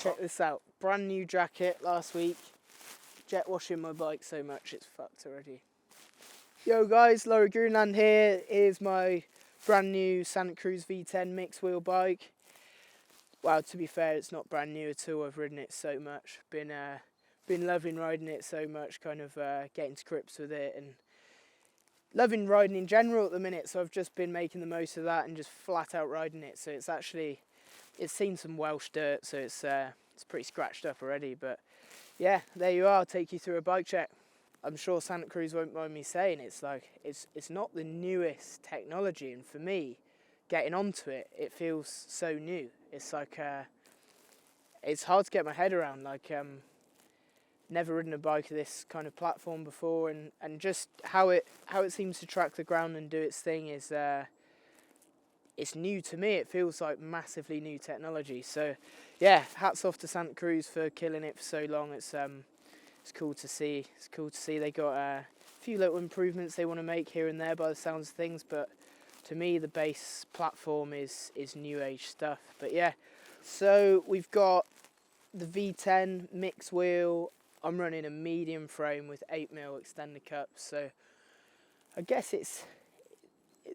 Check this out. Brand new jacket last week. Jet washing my bike so much it's fucked already. Yo guys, Laurie Greenland here. Here's my brand new Santa Cruz V10 mixed wheel bike. Well, to be fair, it's not brand new at all. I've ridden it so much. Been loving riding it so much, kind of getting to grips with it and loving riding in general at the minute. So I've just been making the most of that and just flat out riding it. So it's seen some Welsh dirt, so it's pretty scratched up already. But yeah, there you are. I'll take you through a bike check. I'm sure Santa Cruz won't mind me saying it's not the newest technology, and for me, getting onto it, it feels so new. It's like it's hard to get my head around. Like never ridden a bike of this kind of platform before, and just how it seems to track the ground and do its thing is it's new to me. It feels like massively new technology. So yeah, hats off to Santa Cruz for killing it for so long. It's cool to see. It's cool to see they got a few little improvements they want to make here and there by the sounds of things, but to me the base platform is new age stuff. But yeah, so we've got the V10 mixed wheel. I'm running a medium frame with 8mm extender cups, so I guess it's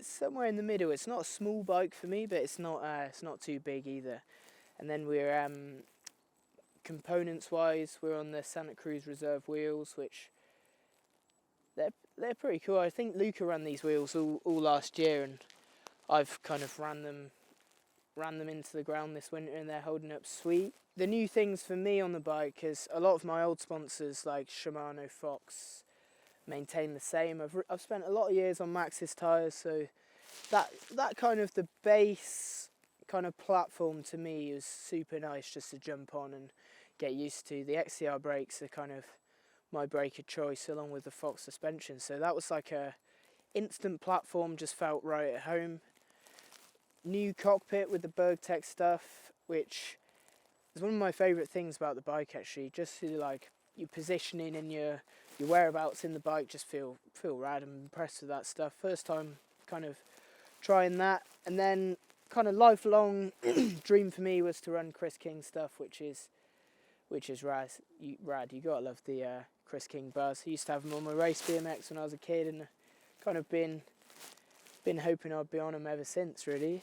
somewhere in the middle. It's not a small bike for me, but it's not too big either. And then we're components wise, we're on the Santa Cruz Reserve wheels, which they're pretty cool. I think Luca ran these wheels all last year, and I've kind of ran them into the ground this winter, and they're holding up sweet. The new things for me on the bike is a lot of my old sponsors like Shimano, Fox maintain the same. I've spent a lot of years on Maxxis tyres, so that kind of the base kind of platform to me is super nice just to jump on and get used to. The XCR brakes are kind of my brake of choice, along with the Fox suspension, so that was like a instant platform, just felt right at home. New cockpit with the Burgtec stuff, which is one of my favourite things about the bike actually. Just to like your positioning and your whereabouts in the bike just feel rad. I'm impressed with that stuff. First time kind of trying that, and then kind of lifelong dream for me was to run Chris King stuff, which is rad. You gotta love the Chris King bars. I used to have them on my race BMX when I was a kid, and kind of been hoping I'd be on them ever since really.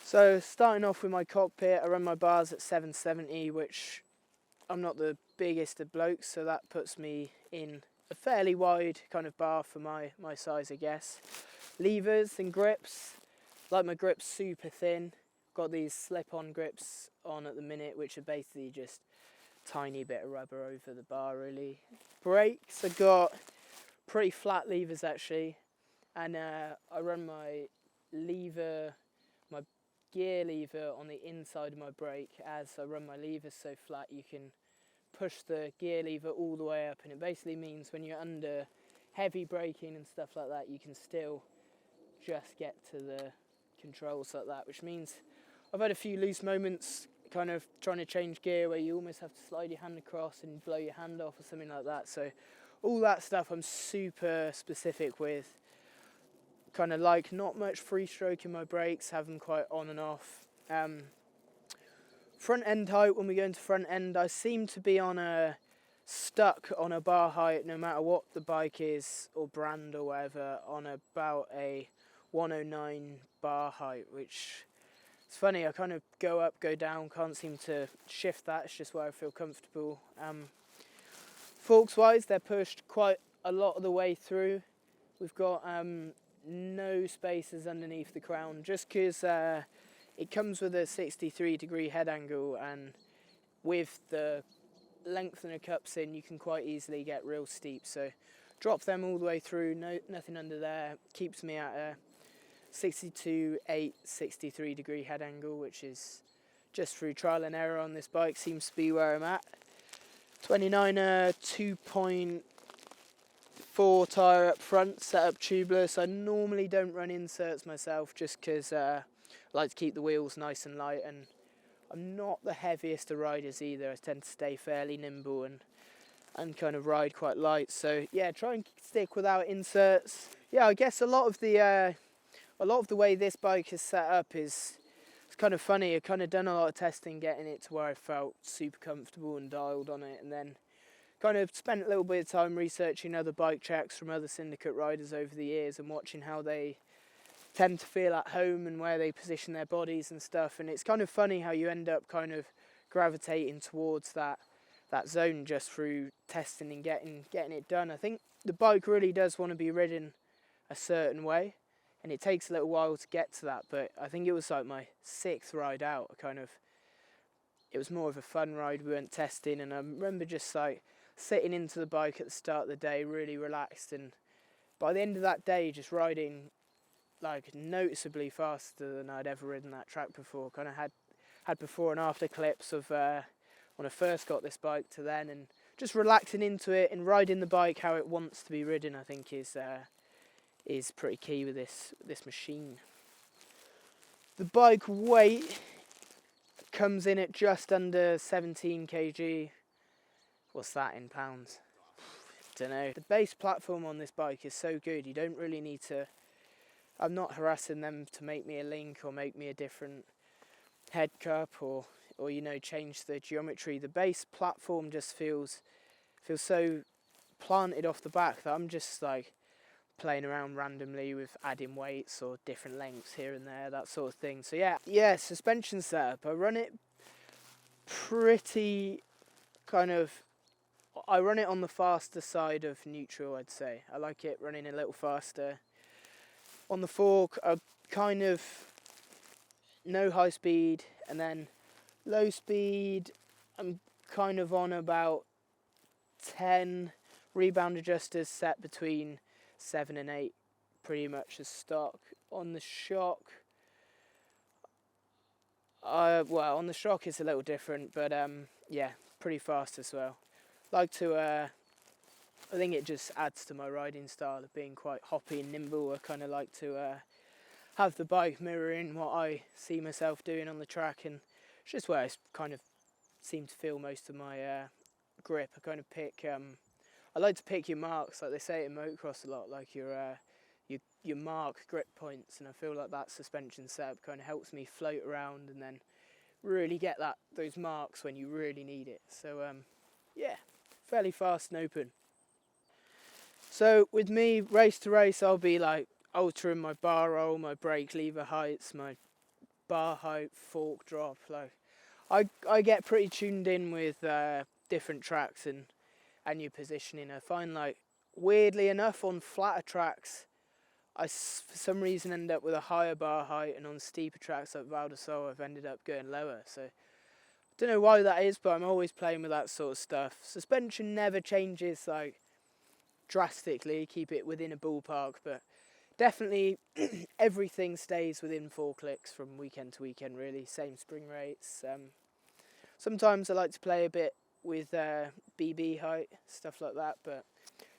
So starting off with my cockpit, I run my bars at 770, which I'm not the biggest of blokes, so that puts me in a fairly wide kind of bar for my size, I guess. Levers and grips, like my grips super thin. Got these slip-on grips on at the minute, which are basically just tiny bit of rubber over the bar really. Brakes, I got pretty flat levers actually, and I run my gear lever on the inside of my brake. As I run my levers so flat, you can push the gear lever all the way up, and it basically means when you're under heavy braking and stuff like that, you can still just get to the controls like that, which means I've had a few loose moments kind of trying to change gear where you almost have to slide your hand across and blow your hand off or something like that. So all that stuff I'm super specific with. Kind of like not much free stroke in my brakes, have them quite on and off. Front end height, when we go into front end, I seem to be stuck on a bar height, no matter what the bike is or brand or whatever, on about a 109 bar height, which it's funny. I kind of go up, go down, can't seem to shift that. It's just where I feel comfortable. Forks wise, they're pushed quite a lot of the way through. We've got no spaces underneath the crown, just because it comes with a 63-degree head angle, and with the length and the cups in, you can quite easily get real steep. So drop them all the way through, nothing under there. Keeps me at a 62/8 63-degree head angle, which is just through trial and error on this bike, seems to be where I'm at. 29er 2.4 tyre up front, set up tubeless. I normally don't run inserts myself, just because I like to keep the wheels nice and light, and I'm not the heaviest of riders either. I tend to stay fairly nimble and kind of ride quite light. So yeah, try and stick without inserts. Yeah, I guess a lot of the way this bike is set up is it's kind of funny, I kind of done a lot of testing getting it to where I felt super comfortable and dialed on it, and then kind of spent a little bit of time researching other bike checks from other Syndicate riders over the years and watching how they tend to feel at home and where they position their bodies and stuff. And it's kind of funny how you end up kind of gravitating towards that zone just through testing and getting it done. I think the bike really does want to be ridden a certain way, and it takes a little while to get to that, but I think it was like my 6th ride out. It was more of a fun ride. We went testing, and I remember just like sitting into the bike at the start of the day really relaxed, and by the end of that day just riding like noticeably faster than I'd ever ridden that track before. Kind of had before and after clips of when I first got this bike to then, and just relaxing into it and riding the bike how it wants to be ridden, I think is pretty key with this machine. The bike weight comes in at just under 17 kg. What's that in pounds? Don't know. The base platform on this bike is so good, you don't really need to, I'm not harassing them to make me a link or make me a different head cup or you know, change the geometry. The base platform just feels so planted off the back that I'm just like playing around randomly with adding weights or different lengths here and there, that sort of thing. So yeah, suspension setup, I run it pretty I run it on the faster side of neutral, I'd say. I like it running a little faster. On the fork, I kind of no high speed, and then low speed, I'm kind of on about 10. Rebound adjusters set between 7 and 8, pretty much as stock. On the shock, well, on the shock it's a little different, but yeah, pretty fast as well. Like to, I think it just adds to my riding style of being quite hoppy and nimble. I kind of like to have the bike mirroring what I see myself doing on the track, and it's just where I kind of seem to feel most of my grip. I kind of pick, I like to pick your marks, like they say in motocross a lot, like your mark grip points, and I feel like that suspension setup kind of helps me float around and then really get those marks when you really need it. So yeah, fairly fast and open. So with me, race to race, I'll be like altering my bar roll, my brake lever heights, my bar height, fork drop. Like I get pretty tuned in with different tracks and your positioning. I find, like, weirdly enough, on flatter tracks, I for some reason end up with a higher bar height, and on steeper tracks like Val de Sol, I've ended up going lower. So I don't know why that is, but I'm always playing with that sort of stuff. Suspension never changes like drastically, keep it within a ballpark, but definitely everything stays within 4 clicks from weekend to weekend, really. Same spring rates. Sometimes I like to play a bit with BB height, stuff like that, but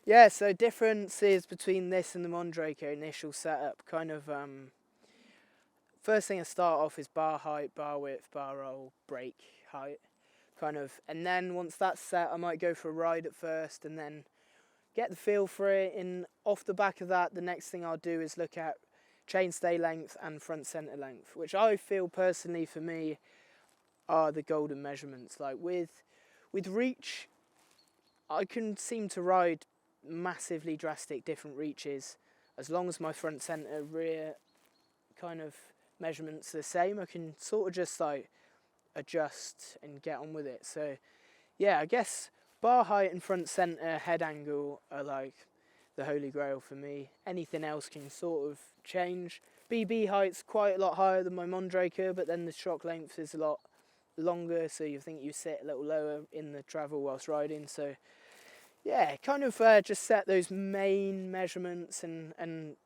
yeah, so differences between this and the Mondraker initial setup, kind of, first thing I start off is bar height, bar width, bar roll, brake height, kind of, and then once that's set, I might go for a ride at first and then get the feel for it, and off the back of that, the next thing I'll do is look at chainstay length and front centre length, which I feel personally for me are the golden measurements. Like with reach, I can seem to ride massively drastic different reaches as long as my front centre rear kind of measurements are the same. I can sort of just like adjust and get on with it. So yeah, I guess bar height and front centre head angle are like the holy grail for me. Anything else can sort of change. BB height's quite a lot higher than my Mondraker, but then the shock length is a lot longer, so you think you sit a little lower in the travel whilst riding. So yeah, kind of just set those main measurements, and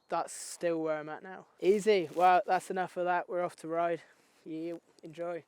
that's still where I'm at now. Easy. Well, that's enough of that. We're off to ride. Yeah, enjoy.